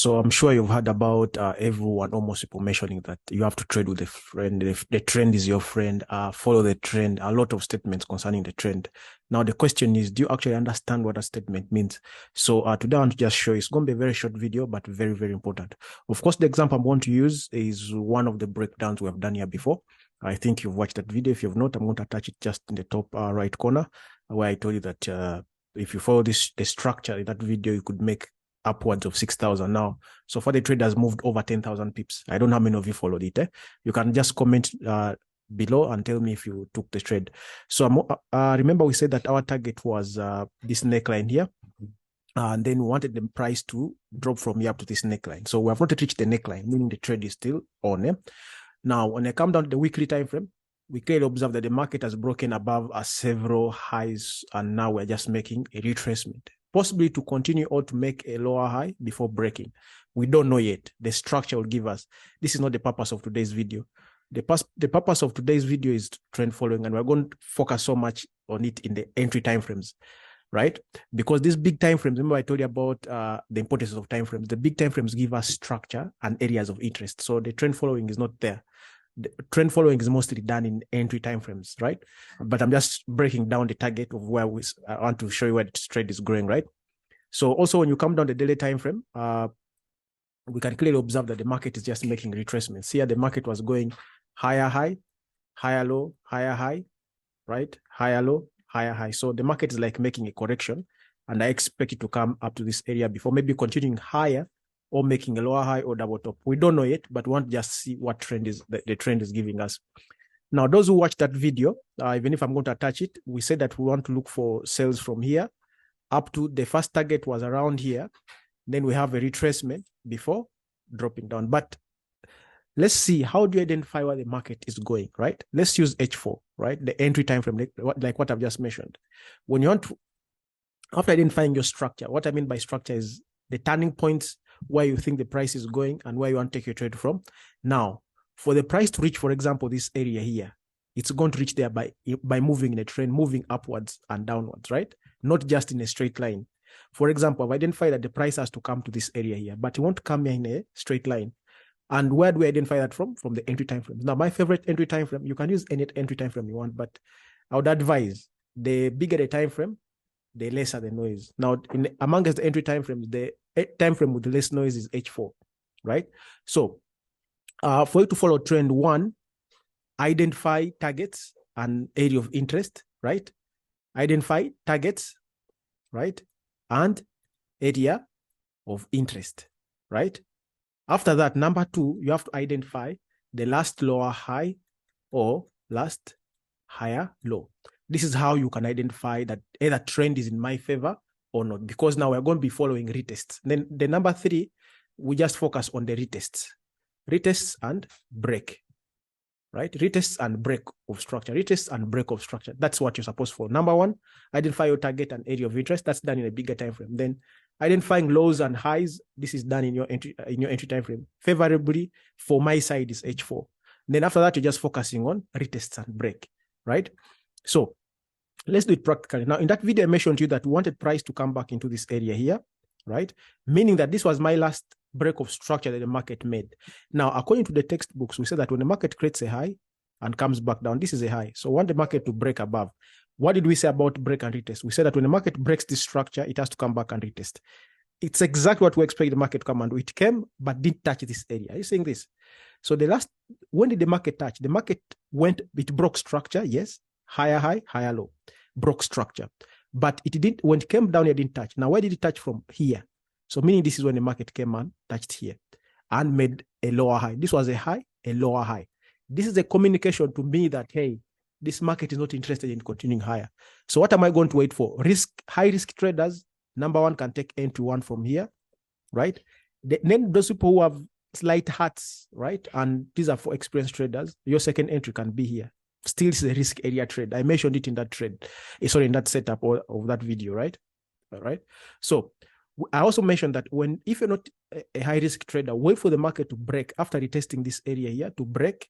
So I'm sure you've heard about everyone, almost people mentioning that you have to trade with a friend. The trend is your friend. Follow the trend. A lot of statements concerning the trend. Now the question is, do you actually understand what a statement means? So today I want to just show you. It's going to be a very short video, but very, very important. Of course, the example I'm going to use is one of the breakdowns we have done here before. I think you've watched that video. If you've not, I'm going to attach it just in the top right corner, where I told you that if you follow the structure in that video, you could make upwards of 6,000 now. So far, the trade has moved over 10,000 pips. I don't know how many of you followed it. You can just comment below and tell me if you took the trade. So remember we said that our target was this neckline here. And then we wanted the price to drop from here up to this neckline. So we have not reached the neckline, meaning the trade is still on. Now, when I come down to the weekly time frame, we clearly observe that the market has broken above several highs, and now we're just making a retracement, possibly to continue or to make a lower high before breaking. We don't know yet. The structure will give us. This is not the purpose of today's video. The purpose of today's video is trend following, and we're going to focus so much on it in the entry time frames, right? Because these big time frames, remember I told you about the importance of time frames. The big time frames give us structure and areas of interest. So the trend following is not there. The trend following is mostly done in entry time frames, right? But I'm just breaking down the target of where I want to show you where the trade is growing, right? So also when you come down the daily time frame, we can clearly observe that the market is just making retracements. Here the market was going higher high, higher low, higher high, right? Higher low, higher high. So the market is like making a correction, and I expect it to come up to this area before maybe continuing higher or making a lower high or double top. We don't know yet, but we want to just see what trend is the trend is giving us. Now, those who watch that video, even if I'm going to attach it, we said that we want to look for sales from here up to the first target was around here. Then we have a retracement before dropping down. But let's see, how do you identify where the market is going, right? Let's use H4, right? The entry time frame, like what I've just mentioned. When you want to, after identifying your structure, what I mean by structure is the turning points where you think the price is going and where you want to take your trade from. Now, for the price to reach, for example, this area here, it's going to reach there by moving in a trend, moving upwards and downwards, right? Not just in a straight line. For example, I've identified that the price has to come to this area here, but you want to come here in a straight line. And where do we identify that from? From the entry time frame. Now, my favorite entry time frame, you can use any entry time frame you want, but I would advise the bigger the time frame, the lesser the noise. Now, amongst the entry time frames, the time frame with the less noise is H4, right? So, for you to follow trend one, identify targets and area of interest, right? Identify targets, right? And area of interest, right? After that, number two, you have to identify the last lower high or last higher low. This is how you can identify that either trend is in my favor or not, because now we're going to be following retests. Then the number three, we just focus on the retests and break, right? Retests and break of structure, retests and break of structure. That's what you're supposed for. Number one, identify your target and area of interest. That's done in a bigger time frame. Then identifying lows and highs, this is done in your entry time frame. Favorably for my side is H4. Then after that, you're just focusing on retests and break, right? So let's do it practically. Now, in that video, I mentioned to you that we wanted price to come back into this area here, right? Meaning that this was my last break of structure that the market made. Now, according to the textbooks, we said that when the market creates a high and comes back down, this is a high. So we want the market to break above. What did we say about break and retest? We said that when the market breaks this structure, it has to come back and retest. It's exactly what we expect the market to come and do. It came, but didn't touch this area. Are you saying this? So when did the market touch? The market it broke structure, yes. Higher high, higher low. Broke structure. But it didn't, when it came down, it didn't touch. Now, where did it touch from? Here. So meaning this is when the market came and touched here and made a lower high. This was a high, a lower high. This is a communication to me that, hey, this market is not interested in continuing higher. So what am I going to wait for? High risk traders, number one, can take entry one from here, right? Then those people who have slight hearts, right? And these are for experienced traders. Your second entry can be here. Still is a risk area trade. I mentioned it in that trade. Sorry, in that setup of that video, right? All right. So I also mentioned that if you're not a high risk trader, wait for the market to break after retesting this area here to break.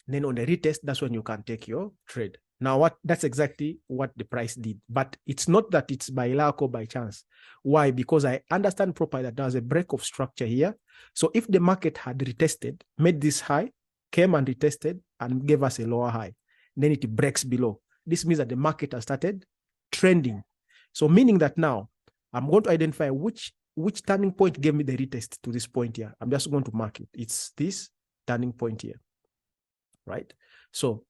Then on the retest, that's when you can take your trade. Now, that's exactly what the price did. But it's not that it's by luck or by chance. Why? Because I understand properly that there's a break of structure here. So if the market had retested, made this high, came and retested and gave us a lower high, then it breaks below. This means that the market has started trending. So meaning that now I'm going to identify which turning point gave me the retest to this point here. I'm just going to mark it. It's this turning point here, right? So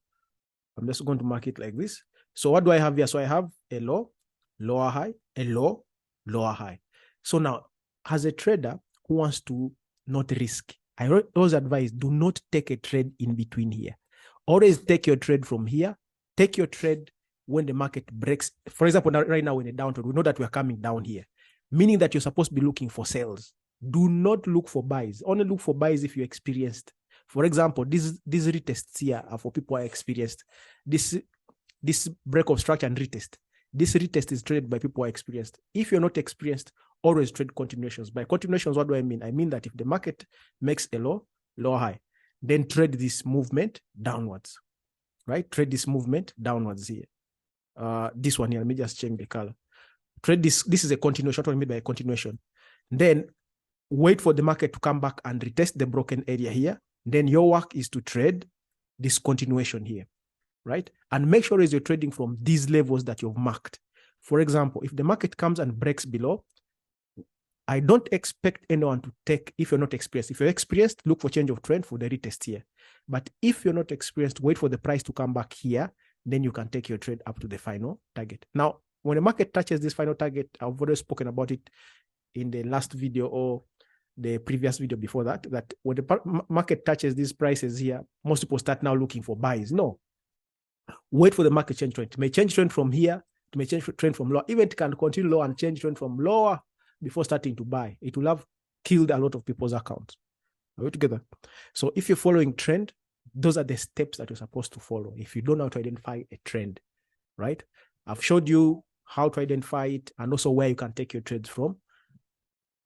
I'm just going to mark it like this. So what do I have here? So I have a low, lower high, a low, lower high. So now, as a trader who wants to not risk, I always advise, do not take a trade in between here. Always take your trade from here. Take your trade when the market breaks. For example, right now in a downturn, we know that we are coming down here, meaning that you're supposed to be looking for sales. Do not look for buys. Only look for buys if you're experienced. For example, these retests here are for people who are experienced. This break of structure and retest. This retest is traded by people who are experienced. If you're not experienced, always trade continuations. By continuations, what do I mean? I mean that if the market makes a low, lower high, then trade this movement downwards, right? Trade this movement downwards here. This one here, let me just change the color. Trade this. This is a continuation. What I mean by a continuation. Then wait for the market to come back and retest the broken area here. Then your work is to trade this continuation here, right? And make sure you're trading from these levels that you've marked. For example, if the market comes and breaks below, I don't expect anyone to take, if you're not experienced. If you're experienced, look for change of trend for the retest here. But if you're not experienced, wait for the price to come back here, then you can take your trade up to the final target. Now, when the market touches this final target, I've already spoken about it in the last video or the previous video before that, that when the market touches these prices here, most people start now looking for buys. No. Wait for the market change trend. It may change trend from here, it may change trend from lower. Even it can continue low and change trend from lower before starting to buy. It will have killed a lot of people's accounts. Are we together? So if you're following trend, those are the steps that you're supposed to follow. If you don't know how to identify a trend, right? I've showed you how to identify it and also where you can take your trades from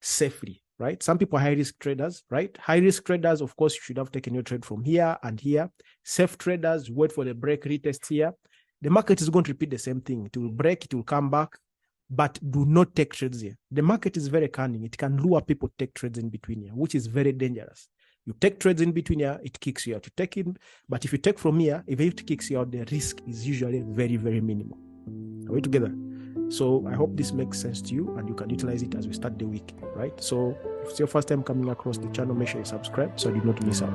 safely, right? Some people are high-risk traders, right? High-risk traders, of course, you should have taken your trade from here and here. Safe traders, wait for the break retest here. The market is going to repeat the same thing. It will break, it will come back, but do not take trades here. The market is very cunning. It can lure people to take trades in between here, which is very dangerous. You take trades in between here, it kicks you out. You take in, but if you take from here, if it kicks you out, the risk is usually very, very minimal. Are we together? So I hope this makes sense to you and you can utilize it as we start the week, right? So if it's your first time coming across the channel, make sure you subscribe so you do not miss out.